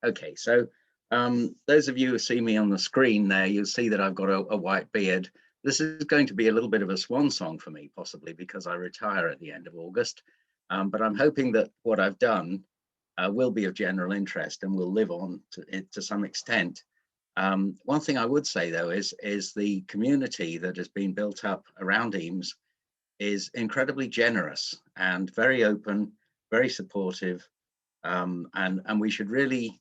Okay, so those of you who see me on the screen there, you'll see that I've got a white beard. This is going to be a little bit of a swan song for me, possibly because I retire at the end of August. But I'm hoping that what I've done will be of general interest and will live on to some extent. One thing I would say, though, is the community that has been built up around EAMS is incredibly generous and very open, very supportive, and we should really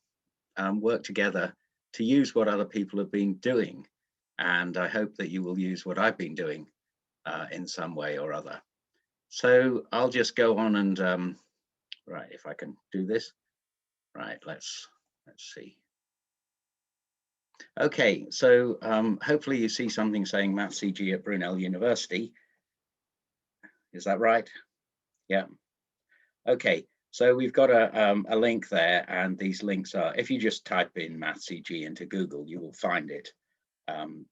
work together to use what other people have been doing. And I hope that you will use what I've been doing in some way or other. So I'll just go on and, right, if I can do this. Right, let's see. Okay, so hopefully you see something saying Maths EG at Brunel University. Is that right? Yeah. Okay, so we've got a link there, and these links are, if you just type in Maths EG into Google, you will find it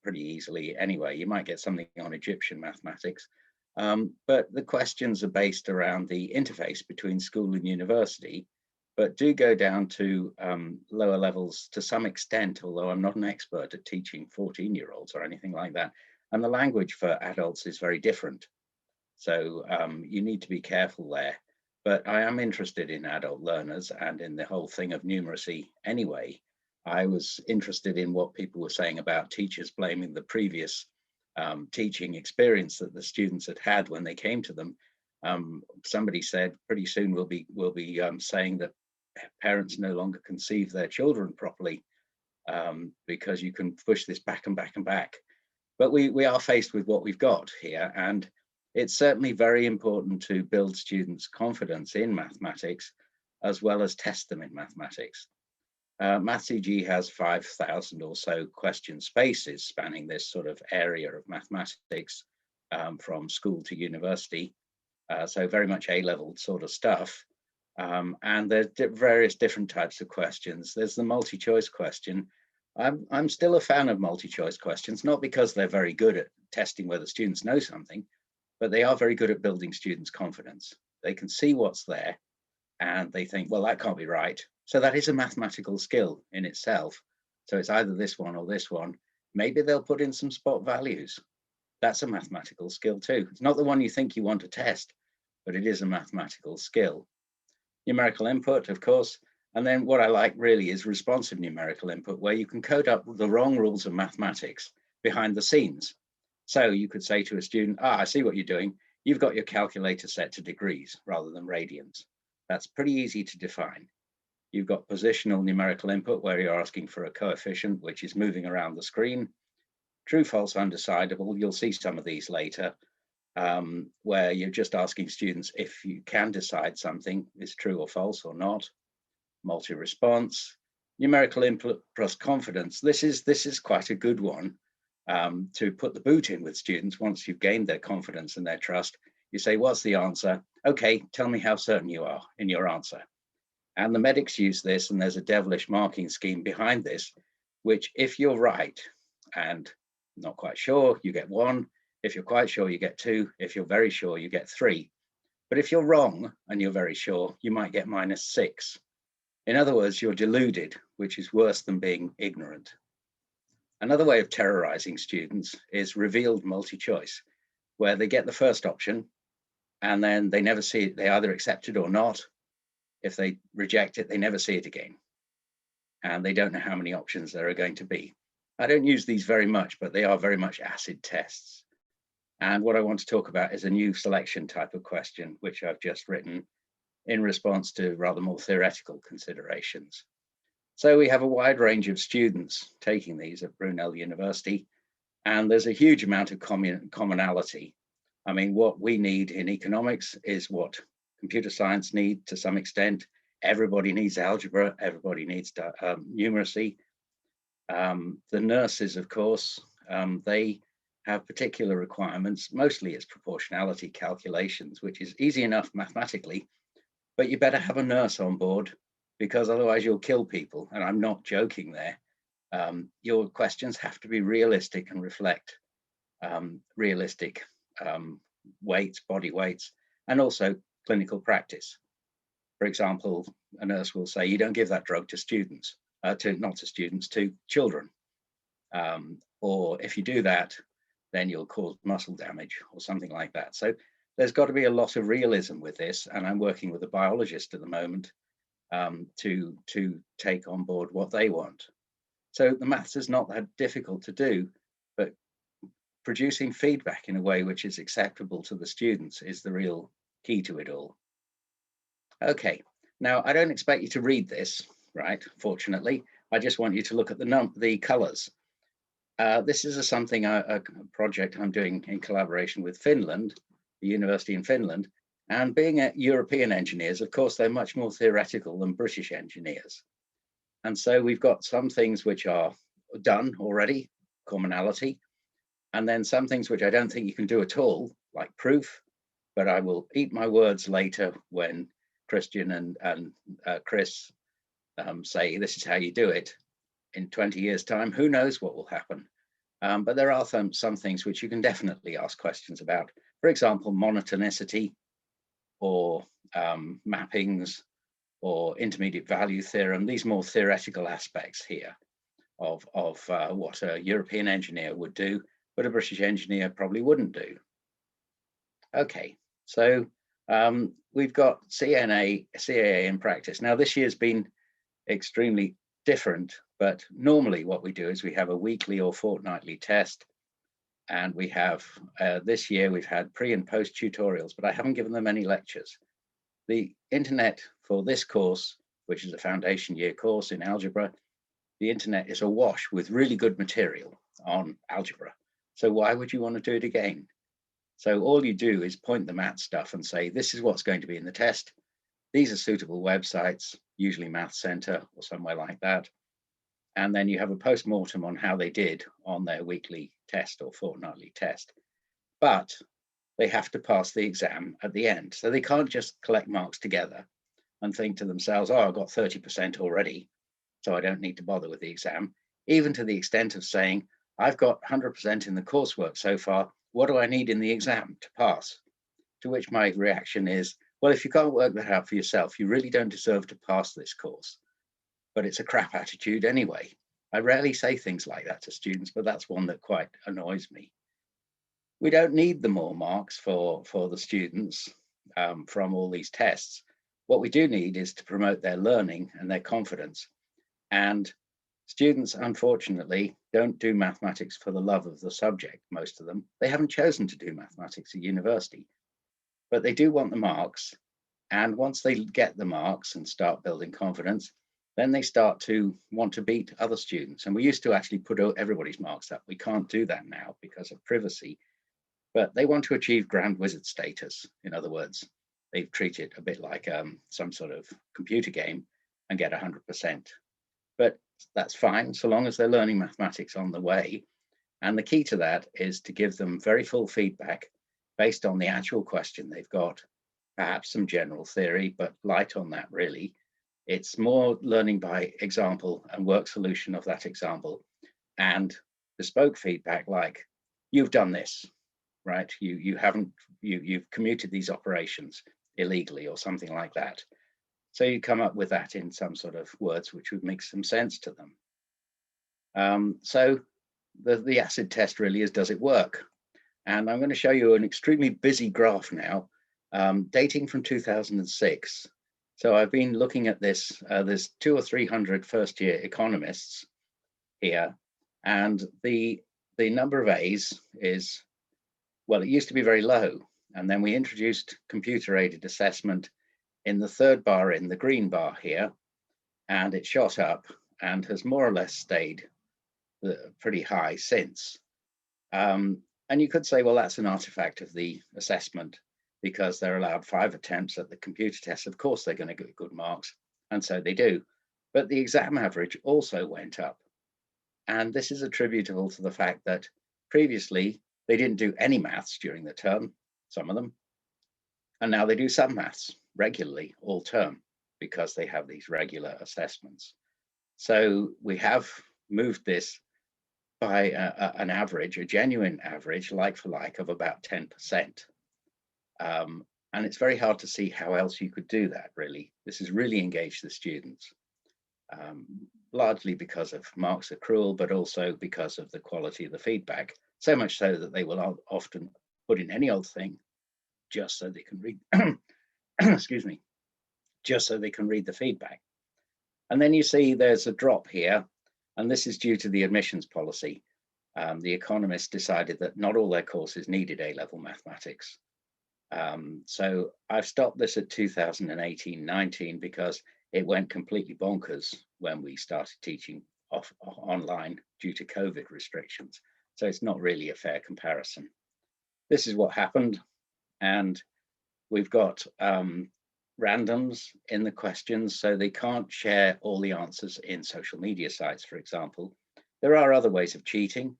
pretty easily anyway. You might get something on Egyptian mathematics, but the questions are based around the interface between school and university, but do go down to lower levels to some extent, although I'm not an expert at teaching 14-year-olds or anything like that. And the language for adults is very different. So you need to be careful there. But I am interested in adult learners and in the whole thing of numeracy anyway. I was interested in what people were saying about teachers blaming the previous teaching experience that the students had had when they came to them. Somebody said pretty soon we'll be saying that parents no longer conceive their children properly because you can push this back and back and back. But we are faced with what we've got here, and it's certainly very important to build students' confidence in mathematics as well as test them in mathematics. Maths EG has 5,000 or so question spaces spanning this sort of area of mathematics from school to university. So very much A-level sort of stuff. And there's various different types of questions. There's the multi-choice question. I'm still a fan of multi-choice questions, not because they're very good at testing whether students know something, but they are very good at building students' confidence. They can see what's there and they think, well, that can't be right. So that is a mathematical skill in itself. So it's either this one or this one. Maybe they'll put in some spot values. That's a mathematical skill too. It's not the one you think you want to test, but it is a mathematical skill. Numerical input, of course. And then what I like really is responsive numerical input, where you can code up the wrong rules of mathematics behind the scenes. So you could say to a student, I see what you're doing. You've got your calculator set to degrees rather than radians. That's pretty easy to define. You've got positional numerical input where you're asking for a coefficient which is moving around the screen. True, false, undecidable. You'll see some of these later, where you're just asking students if you can decide something is true or false or not. Multi-response. Numerical input plus confidence. This is quite a good one. To put the boot in with students once you've gained their confidence and their trust. You say, what's the answer? Okay, tell me how certain you are in your answer. And the medics use this, and there's a devilish marking scheme behind this, which if you're right and not quite sure, you get 1. If you're quite sure, you get 2. If you're very sure, you get 3. But if you're wrong and you're very sure, you might get -6. In other words, you're deluded, which is worse than being ignorant. Another way of terrorizing students is revealed multi-choice, where they get the first option and then they never see it. They either accept it or not. If they reject it, they never see it again. And they don't know how many options there are going to be. I don't use these very much, but they are very much acid tests. And what I want to talk about is a new selection type of question, which I've just written in response to rather more theoretical considerations. So we have a wide range of students taking these at Brunel University, and there's a huge amount of commonality. I mean, what we need in economics is what computer science need to some extent. Everybody needs algebra, everybody needs numeracy. The nurses, of course, they have particular requirements. Mostly it's proportionality calculations, which is easy enough mathematically, but you better have a nurse on board because otherwise you'll kill people. And I'm not joking there. Your questions have to be realistic and reflect realistic weights, body weights, and also clinical practice. For example, a nurse will say, you don't give that drug to students. not to students, to children. Or if you do that, then you'll cause muscle damage or something like that. So there's got to be a lot of realism with this. And I'm working with a biologist at the moment to take on board what they want. So the maths is not that difficult to do, but producing feedback in a way which is acceptable to the students is the real key to it all. Okay, now I don't expect you to read this, right? Fortunately, I just want you to look at the colors. This is a project I'm doing in collaboration with Finland, the university in Finland. And being European engineers, of course, they're much more theoretical than British engineers. And so we've got some things which are done already, commonality, and then some things which I don't think you can do at all, like proof, but I will eat my words later when Christian and Chris say this is how you do it. In 20 years' time, who knows what will happen? But there are some things which you can definitely ask questions about. For example, monotonicity, or mappings, or intermediate value theorem. These more theoretical aspects here of what a European engineer would do, but a British engineer probably wouldn't do. Okay, so we've got CAA in practice. Now this year's been extremely different, but normally what we do is we have a weekly or fortnightly test, and we have, this year we've had pre and post tutorials, but I haven't given them any lectures. The internet for this course, which is a foundation year course in algebra, the internet is awash with really good material on algebra. So why would you want to do it again? So all you do is point them at stuff and say, this is what's going to be in the test. These are suitable websites, usually Math Center or somewhere like that. And then you have a post-mortem on how they did on their weekly test or fortnightly test. But they have to pass the exam at the end. So they can't just collect marks together and think to themselves, oh, I've got 30% already, so I don't need to bother with the exam. Even to the extent of saying, I've got 100% in the coursework so far, what do I need in the exam to pass? To which my reaction is, well, if you can't work that out for yourself, you really don't deserve to pass this course. But it's a crap attitude anyway. I rarely say things like that to students, but that's one that quite annoys me. We don't need the more marks for the students from all these tests. What we do need is to promote their learning and their confidence. And students, unfortunately, don't do mathematics for the love of the subject, most of them. They haven't chosen to do mathematics at university, but they do want the marks. And once they get the marks and start building confidence, then they start to want to beat other students. And we used to actually put everybody's marks up. We can't do that now because of privacy. But they want to achieve Grand Wizard status. In other words, they treat it a bit like some sort of computer game and get 100%. But that's fine, so long as they're learning mathematics on the way. And the key to that is to give them very full feedback based on the actual question they've got, perhaps some general theory, but light on that really. It's more learning by example and work solution of that example, and bespoke feedback like, you've done this, right? You've commuted these operations illegally or something like that. So you come up with that in some sort of words which would make some sense to them. So the acid test really is, does it work? And I'm going to show you an extremely busy graph now, dating from 2006. So I've been looking at this, there's 200 or 300 first-year economists here, and the number of A's is, well, it used to be very low, and then we introduced computer-aided assessment in the third bar in the green bar here, and it shot up and has more or less stayed pretty high since. And you could say, well, that's an artifact of the assessment, because they're allowed 5 attempts at the computer test. Of course, they're going to get good marks, and so they do. But the exam average also went up. And this is attributable to the fact that previously they didn't do any maths during the term, some of them, and now they do some maths regularly all term because they have these regular assessments. So we have moved this by an average, a genuine average, like for like, of about 10%. And it's very hard to see how else you could do that, really. This has really engaged the students. largely because of marks accrual, but also because of the quality of the feedback. So much so that they will often put in any old thing just so they can read, excuse me, just so they can read the feedback. And then you see there's a drop here, and this is due to the admissions policy. The economists decided that not all their courses needed A-level mathematics. So I've stopped this at 2018-19 because it went completely bonkers when we started teaching online due to COVID restrictions. So it's not really a fair comparison. This is what happened. And we've got randoms in the questions, so they can't share all the answers in social media sites, for example. There are other ways of cheating.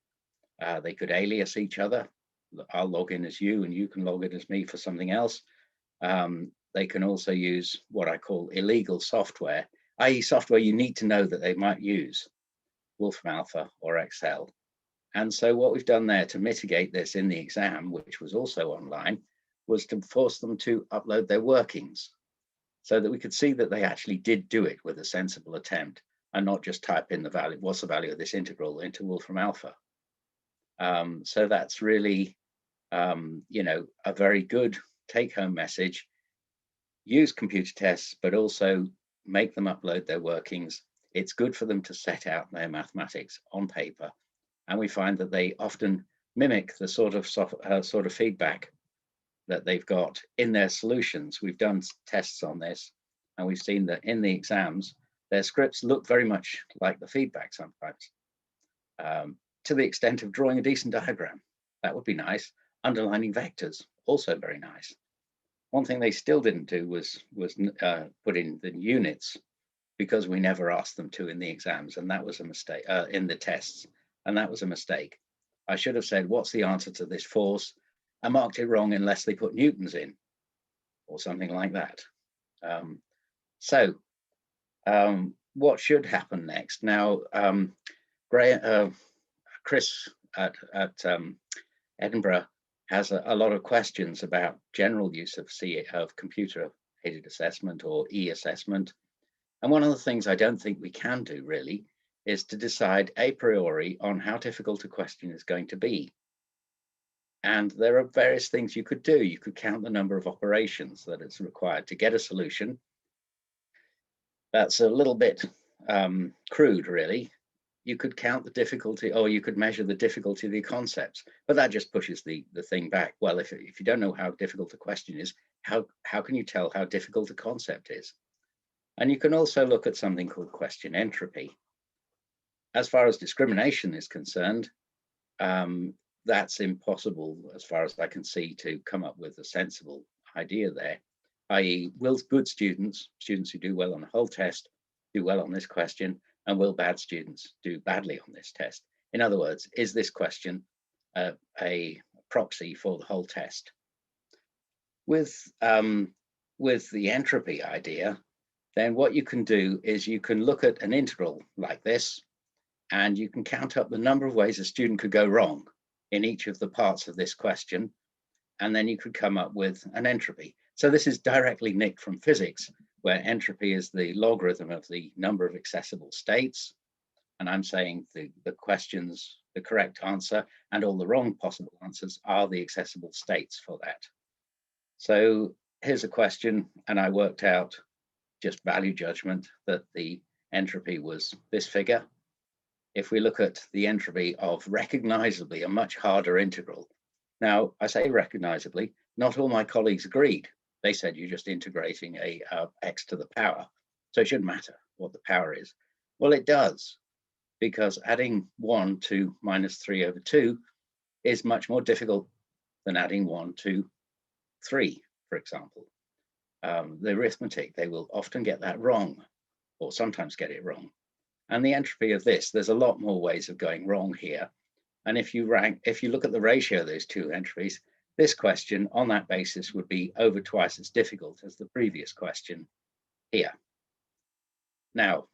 They could alias each other. I'll log in as you and you can log in as me for something else. They can also use what I call illegal software, i.e. software you need to know that they might use, Wolfram Alpha or Excel. And so what we've done there to mitigate this in the exam, which was also online, was to force them to upload their workings so that we could see that they actually did do it with a sensible attempt and not just type in the value, what's the value of this integral into Wolfram Alpha. So that's really, you know, a very good take-home message. Use computer tests, but also make them upload their workings. It's good for them to set out their mathematics on paper. And we find that they often mimic the sort of feedback that they've got in their solutions. We've done tests on this, and we've seen that in the exams, their scripts look very much like the feedback sometimes, to the extent of drawing a decent diagram. That would be nice. Underlining vectors, also very nice. One thing they still didn't do was put in the units, because we never asked them to in the exams, and that was a mistake, in the tests, and that was a mistake. I should have said, what's the answer to this force? I marked it wrong unless they put newtons in, or something like that. What should happen next? Now, Chris at Edinburgh has a lot of questions about general use of computer-aided assessment or e-assessment. And one of the things I don't think we can do really is to decide a priori on how difficult a question is going to be. And there are various things you could do. You could count the number of operations that it's required to get a solution. That's a little bit crude, really. You could count the difficulty, or you could measure the difficulty of the concepts, but that just pushes the thing back. Well, if you don't know how difficult a question is, how can you tell how difficult a concept is? And you can also look at something called question entropy. As far as discrimination is concerned, that's impossible, as far as I can see, to come up with a sensible idea there, i.e. will good students who do well on the whole test, do well on this question, and will bad students do badly on this test? In other words, is this question a proxy for the whole test? With the entropy idea, then what you can do is you can look at an integral like this, and you can count up the number of ways a student could go wrong in each of the parts of this question, and then you could come up with an entropy. So this is directly nicked from physics, where entropy is the logarithm of the number of accessible states. And I'm saying the questions, the correct answer, and all the wrong possible answers are the accessible states for that. So here's a question, and I worked out, just value judgment, that the entropy was this figure. If we look at the entropy of recognizably a much harder integral. Now, I say recognizably, not all my colleagues agreed. They said you're just integrating a x to the power, so it shouldn't matter what the power is. Well, it does, because adding 1 to minus 3 over 2 is much more difficult than adding 1 to 3, for example. The arithmetic, they will often get that wrong, or sometimes get it wrong. And the entropy of this, there's a lot more ways of going wrong here. And if you look at the ratio of those two entropys, this question on that basis would be over twice as difficult as the previous question here. Now,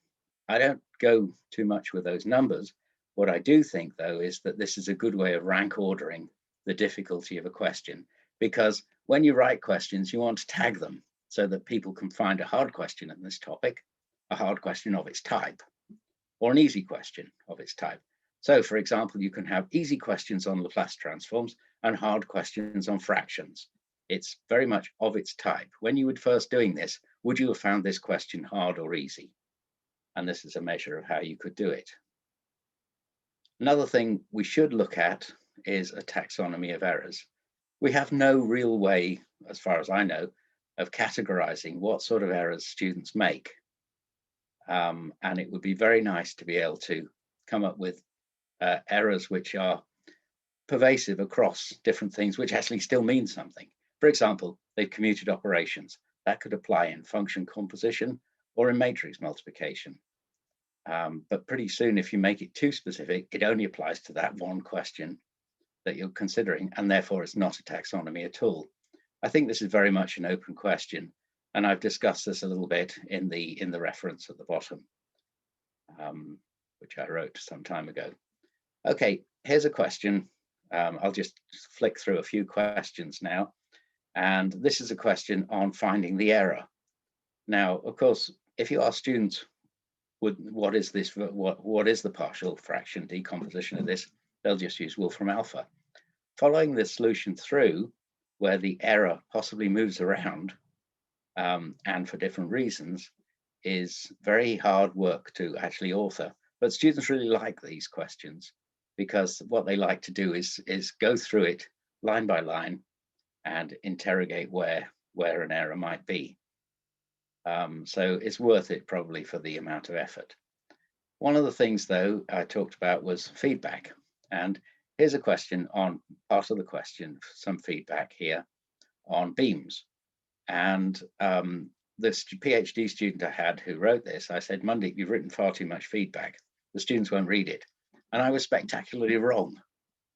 I don't go too much with those numbers. What I do think, though, is that this is a good way of rank ordering the difficulty of a question, because when you write questions, you want to tag them so that people can find a hard question in this topic a hard question of its type, or an easy question of its type. So for example, you can have easy questions on Laplace transforms and hard questions on fractions. It's very much of its type. When you were first doing this, would you have found this question hard or easy? And this is a measure of how you could do it. Another thing we should look at is a taxonomy of errors. We have no real way, as far as I know, of categorizing what sort of errors students make. And it would be very nice to be able to come up with errors which are pervasive across different things, which actually still mean something. For example, they've commuted operations. That could apply in function composition or in matrix multiplication. But pretty soon, if you make it too specific, it only applies to that one question that you're considering, and therefore it's not a taxonomy at all. I think this is very much an open question, and I've discussed this a little bit in the reference at the bottom, which I wrote some time ago. Okay, here's a question. I'll just flick through a few questions now. And this is a question on finding the error. Now, of course, if you ask students, what is this? What is the partial fraction decomposition of this? They'll just use Wolfram alpha. Following the solution through, where the error possibly moves around and for different reasons, is very hard work to actually author. But students really like these questions, because what they like to do is go through it line by line and interrogate where an error might be. So it's worth it probably for the amount of effort. One of the things, though, I talked about was feedback. And here's a question on part of the question, some feedback here on beams. And this PhD student I had who wrote this, I said, Monday, you've written far too much feedback. The students won't read it. And I was spectacularly wrong.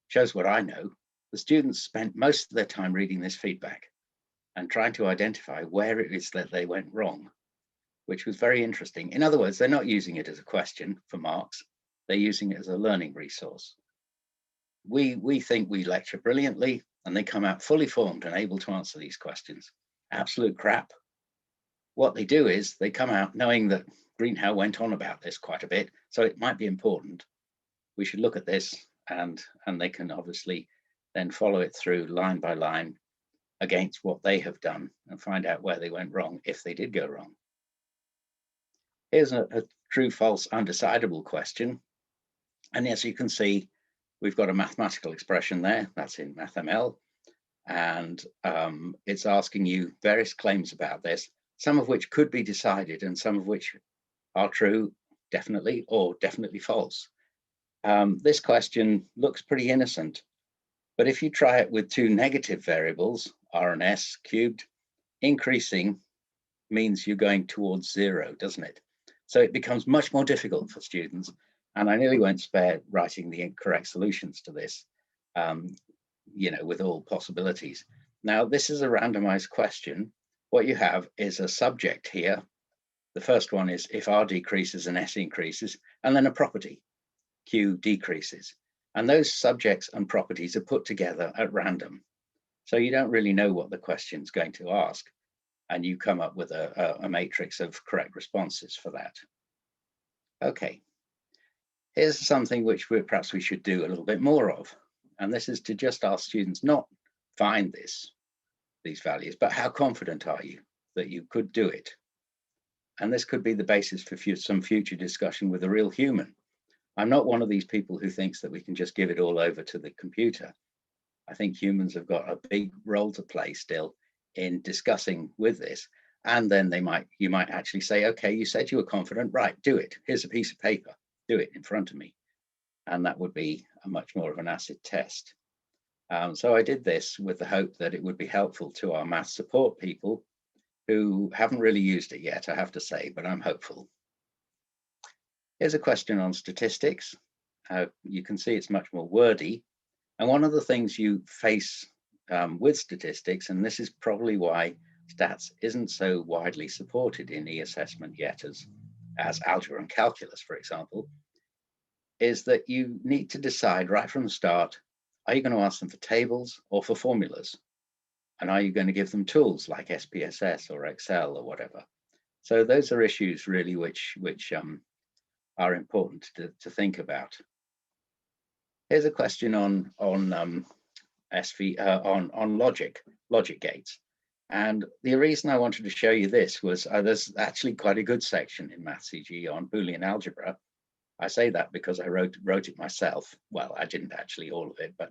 Shows what I know. The students spent most of their time reading this feedback and trying to identify where it is that they went wrong, which was very interesting. In other words, they're not using it as a question for marks. They're using it as a learning resource. We think we lecture brilliantly, and they come out fully formed and able to answer these questions. Absolute crap. What they do is they come out knowing that Greenhow went on about this quite a bit, so it might be important. We should look at this, and they can obviously then follow it through line by line against what they have done and find out where they went wrong if they did go wrong. Here's a true-false undecidable question. And as you can see, we've got a mathematical expression there, that's in MathML, and it's asking you various claims about this, some of which could be decided and some of which are true, definitely, or definitely false. This question looks pretty innocent, but if you try it with two negative variables, R and S cubed, increasing means you're going towards zero, doesn't it? So it becomes much more difficult for students, and I nearly won't spare writing the incorrect solutions to this, with all possibilities. Now, this is a randomized question. What you have is a subject here. The first one is if R decreases and S increases, and then a property, Q decreases. And those subjects and properties are put together at random. So you don't really know what the question's going to ask, and you come up with a matrix of correct responses for that. Okay, here's something which perhaps we should do a little bit more of, and this is to just ask students not find these values, but how confident are you that you could do it? And this could be the basis for some future discussion with a real human. I'm not one of these people who thinks that we can just give it all over to the computer. I think humans have got a big role to play still in discussing with this. And then you might actually say, okay, you said you were confident, right, do it. Here's a piece of paper, do it in front of me. And that would be a much more of an acid test. So I did this with the hope that it would be helpful to our math support people who haven't really used it yet, I have to say, but I'm hopeful. Here's a question on statistics. You can see it's much more wordy. And one of the things you face with statistics, and this is probably why stats isn't so widely supported in e-assessment yet as algebra and calculus, for example, is that you need to decide right from the start, are you going to ask them for tables or for formulas? And are you going to give them tools like SPSS or Excel or whatever? So those are issues really which are important to think about. Here's a question on logic gates. And the reason I wanted to show you this was there's actually quite a good section in MathCG on Boolean algebra. I say that because I wrote it myself. Well, I didn't actually all of it, but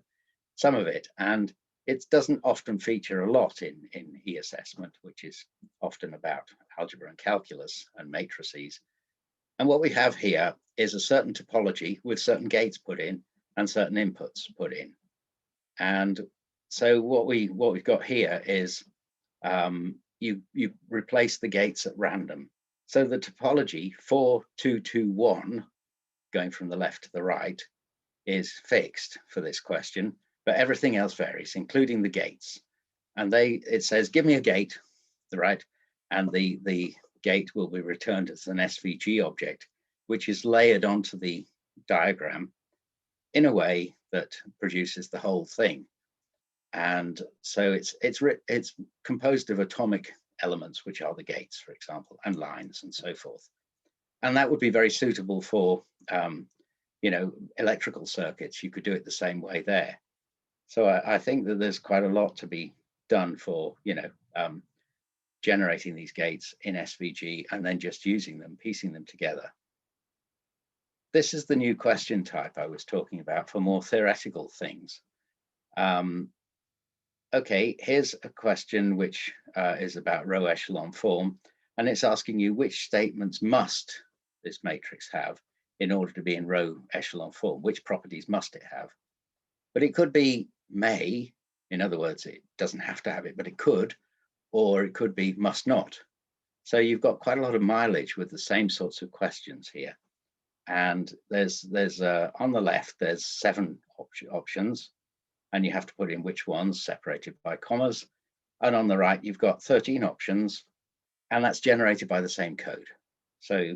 some of it. And it doesn't often feature a lot in e-assessment, which is often about algebra and calculus and matrices. And what we have here is a certain topology with certain gates put in and certain inputs put in. And so what we've got here is you replace the gates at random. So the topology 4, 2, 2, 1, going from the left to the right, is fixed for this question, but everything else varies, including the gates. And it says, give me a gate, right? And the gate will be returned as an SVG object, which is layered onto the diagram in a way that produces the whole thing. And so it's composed of atomic elements, which are the gates, for example, and lines and so forth. And that would be very suitable for, electrical circuits. You could do it the same way there. So I think that there's quite a lot to be done for, generating these gates in SVG and then just using them, piecing them together. This is the new question type I was talking about for more theoretical things. Okay, here's a question which is about row echelon form, and it's asking you which statements must this matrix have in order to be in row echelon form, which properties must it have? But it could be may, in other words, it doesn't have to have it, but it could, or it could be must not. So you've got quite a lot of mileage with the same sorts of questions here. And there's on the left, there's 7 options, and you have to put in which ones separated by commas. And on the right, you've got 13 options, and that's generated by the same code. So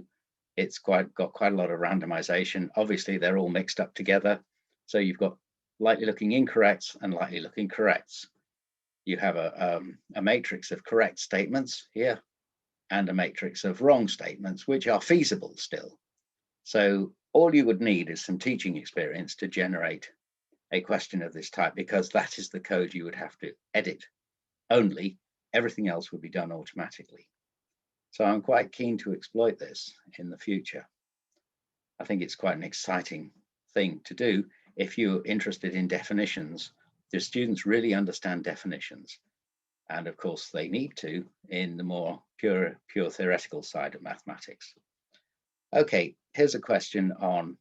it's got quite a lot of randomization. Obviously, they're all mixed up together. So you've got likely looking incorrects and likely looking corrects. You have a matrix of correct statements here and a matrix of wrong statements, which are feasible still. So all you would need is some teaching experience to generate a question of this type, because that is the code you would have to edit only. Everything else would be done automatically. So I'm quite keen to exploit this in the future. I think it's quite an exciting thing to do if you're interested in definitions. Do students really understand definitions? And of course they need to in the more pure theoretical side of mathematics. Okay, here's a question on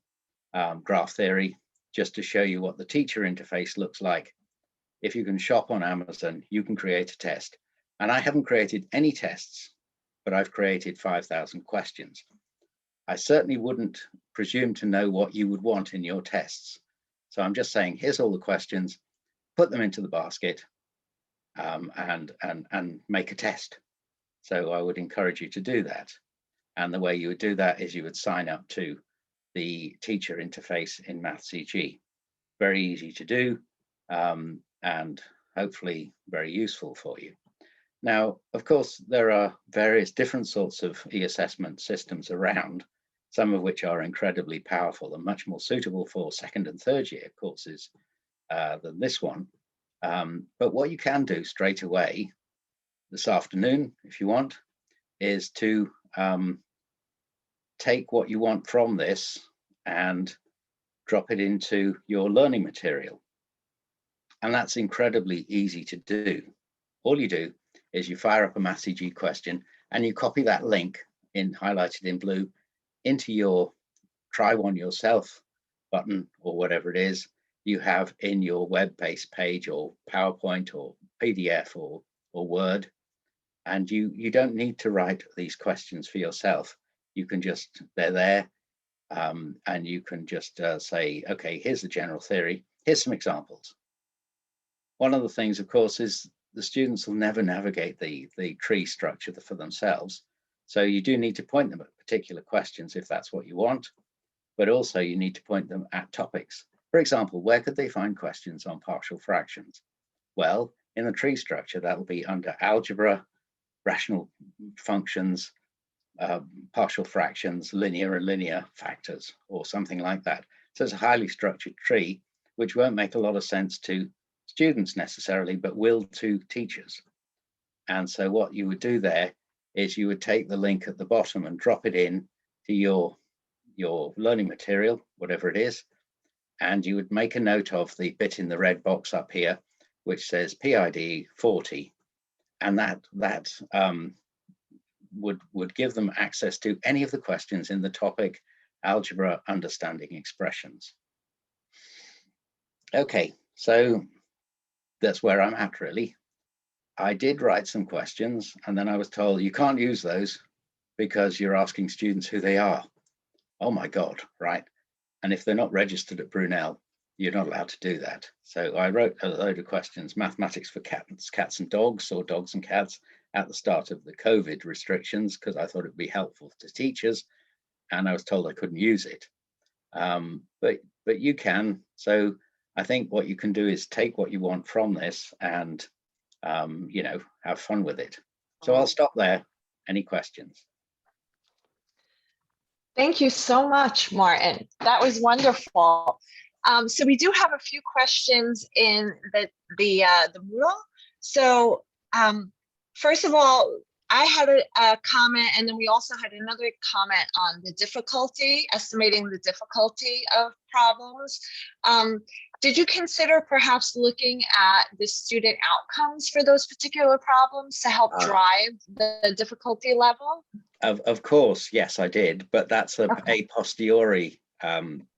graph theory, just to show you what the teacher interface looks like. If you can shop on Amazon, you can create a test. And I haven't created any tests, but I've created 5,000 questions. I certainly wouldn't presume to know what you would want in your tests. So I'm just saying, here's all the questions, put them into the basket and make a test. So I would encourage you to do that. And the way you would do that is you would sign up to the teacher interface in MathCG. Very easy to do and hopefully very useful for you. Now, of course, there are various different sorts of e-assessment systems around, some of which are incredibly powerful and much more suitable for 2nd and 3rd year courses than this one. But what you can do straight away this afternoon, if you want, is to take what you want from this and drop it into your learning material. And that's incredibly easy to do. All you do is you fire up a MathCG question and you copy that link highlighted in blue into your try one yourself button or whatever it is you have in your web-based page or PowerPoint or PDF or Word. And you don't need to write these questions for yourself. You can just, they're there, and you can just say, okay, here's the general theory, here's some examples. One of the things, of course, is the students will never navigate the tree structure for themselves. So you do need to point them at particular questions if that's what you want, but also you need to point them at topics. For example, where could they find questions on partial fractions? Well, in the tree structure, that will be under algebra, rational functions, partial fractions, linear and linear factors, or something like that. So it's a highly structured tree, which won't make a lot of sense to students necessarily, but will to teachers. And so what you would do there is you would take the link at the bottom and drop it in to your learning material, whatever it is, and you would make a note of the bit in the red box up here, which says PID 40, and that would give them access to any of the questions in the topic algebra understanding expressions. Okay, so that's where I'm at really. I did write some questions, and then I was told you can't use those because you're asking students who they are. Oh my God, right? And if they're not registered at Brunel, you're not allowed to do that. So I wrote a load of questions, mathematics for cats and dogs, or dogs and cats, at the start of the COVID restrictions, because I thought it'd be helpful to teachers, and I was told I couldn't use it. But you can. So I think what you can do is take what you want from this and you know, have fun with it. So I'll stop there. Any questions? Thank you so much, Martin. That was wonderful. So we do have a few questions in the Moodle. So first of all, I had a comment, and then we also had another comment on the difficulty, estimating the difficulty of problems. Did you consider perhaps looking at the student outcomes for those particular problems to help drive the difficulty level? Of course, yes, I did, but that's a posteriori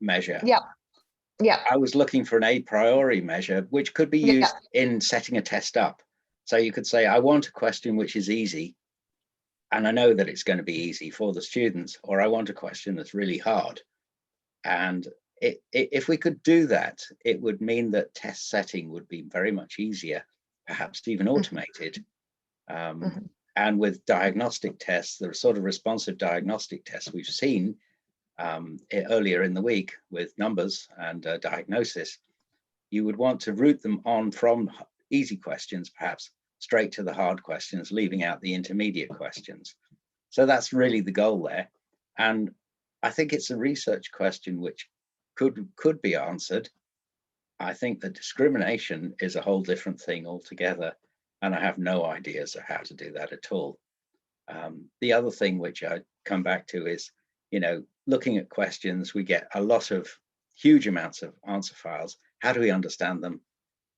measure. Yeah. Yeah. I was looking for an a priori measure, which could be used in setting a test up. So you could say, I want a question which is easy, and I know that it's going to be easy for the students, or I want a question that's really hard. And if we could do that, it would mean that test setting would be very much easier, perhaps even automated. And with diagnostic tests, the sort of responsive diagnostic tests we've seen earlier in the week with numbers and diagnosis, you would want to route them on from easy questions, perhaps straight to the hard questions, leaving out the intermediate questions. So that's really the goal there. And I think it's a research question which could be answered. I think that discrimination is a whole different thing altogether, and I have no ideas of how to do that at all. The other thing which I come back to is, you know, looking at questions, we get a lot of huge amounts of answer files. How do we understand them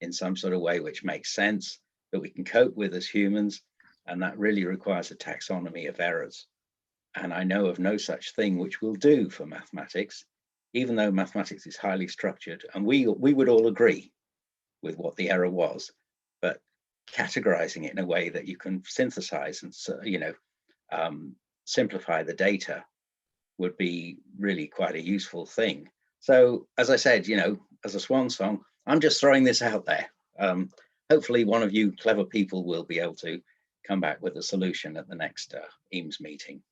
in some sort of way which makes sense, that we can cope with as humans? And that really requires a taxonomy of errors. And I know of no such thing which will do for mathematics, even though mathematics is highly structured. And we would all agree with what the error was, but categorizing it in a way that you can synthesize and, you know, simplify the data would be really quite a useful thing. So as I said, you know, as a swan song, I'm just throwing this out there. Hopefully one of you clever people will be able to come back with a solution at the next EAMS meeting.